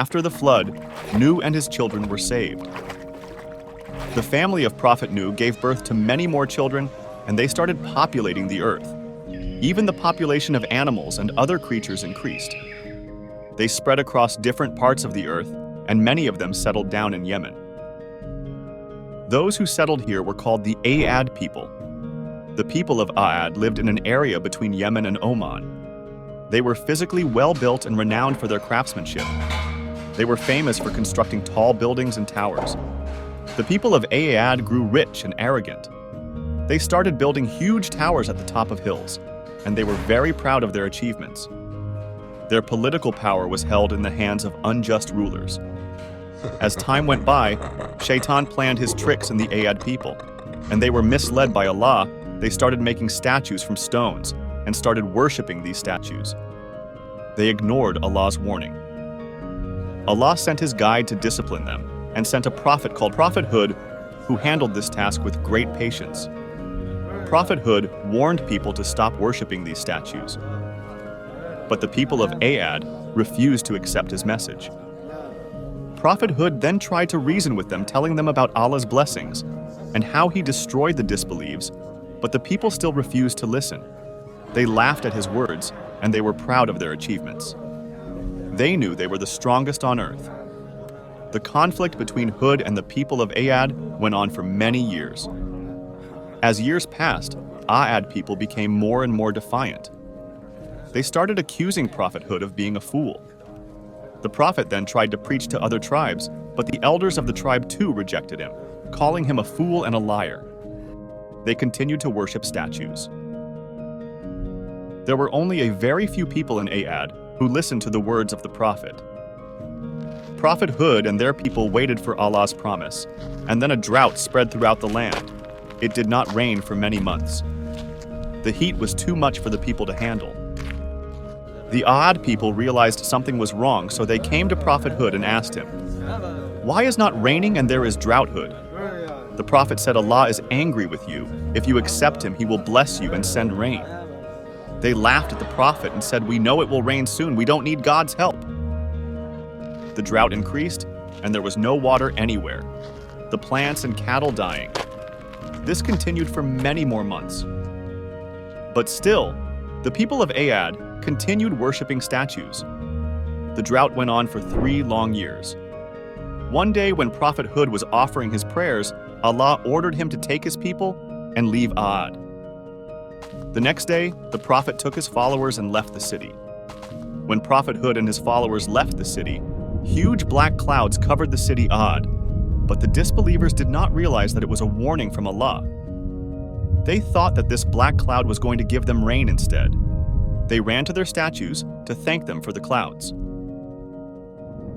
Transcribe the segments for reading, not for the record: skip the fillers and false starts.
After the flood, Nuh and his children were saved. The family of Prophet Nuh gave birth to many more children, and they started populating the earth. Even the population of animals and other creatures increased. They spread across different parts of the earth, and many of them settled down in Yemen. Those who settled here were called the Ad people. The people of Ad lived in an area between Yemen and Oman. They were physically well-built and renowned for their craftsmanship. They were famous for constructing tall buildings and towers. The people of Ad grew rich and arrogant. They started building huge towers at the top of hills, and they were very proud of their achievements. Their political power was held in the hands of unjust rulers. As time went by, Shaitan planned his tricks in the Ad people, and they were misled by Allah. They started making statues from stones and started worshipping these statues. They ignored Allah's warning. Allah sent his guide to discipline them and sent a prophet called Prophet Hud, who handled this task with great patience. Prophet Hud warned people to stop worshipping these statues. But the people of Ad refused to accept his message. Prophet Hud then tried to reason with them, telling them about Allah's blessings and how he destroyed the disbelievers, but the people still refused to listen. They laughed at his words, and they were proud of their achievements. They knew they were the strongest on earth. The conflict between Hud and the people of Ad went on for many years. As years passed, Ad people became more and more defiant. They started accusing Prophet Hud of being a fool. The prophet then tried to preach to other tribes, but the elders of the tribe too rejected him, calling him a fool and a liar. They continued to worship statues. There were only a very few people in Ad who listened to the words of the prophet. Prophet Hud and their people waited for Allah's promise, and then a drought spread throughout the land. It did not rain for many months. The heat was too much for the people to handle. The Ad people realized something was wrong, so they came to Prophet Hud and asked him, "Why is not raining and there is drought, Hud?" The prophet said, "Allah is angry with you. If you accept him, he will bless you and send rain." They laughed at the prophet and said, "We know it will rain soon. We don't need God's help." The drought increased, and there was no water anywhere. The plants and cattle dying. This continued for many more months. But still, the people of Ad continued worshipping statues. The drought went on for 3 long years. One day when Prophet Hud was offering his prayers, Allah ordered him to take his people and leave Ad. The next day, the prophet took his followers and left the city. When Prophet Hud and his followers left the city, huge black clouds covered the city Ad, but the disbelievers did not realize that it was a warning from Allah. They thought that this black cloud was going to give them rain instead. They ran to their statues to thank them for the clouds.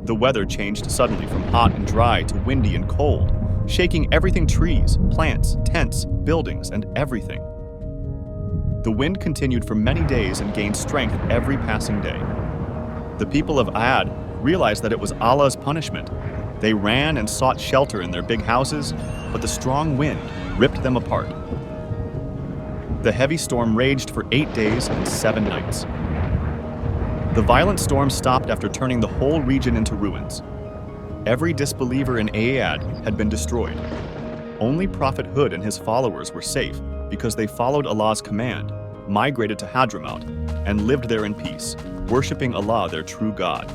The weather changed suddenly from hot and dry to windy and cold, shaking everything: trees, plants, tents, buildings, and everything. The wind continued for many days and gained strength every passing day. The people of Ad realized that it was Allah's punishment. They ran and sought shelter in their big houses, but the strong wind ripped them apart. The heavy storm raged for 8 days and 7 nights. The violent storm stopped after turning the whole region into ruins. Every disbeliever in Ad had been destroyed. Only Prophet Hud and his followers were safe because they followed Allah's command, migrated to Hadramaut, and lived there in peace, worshiping Allah, their true God.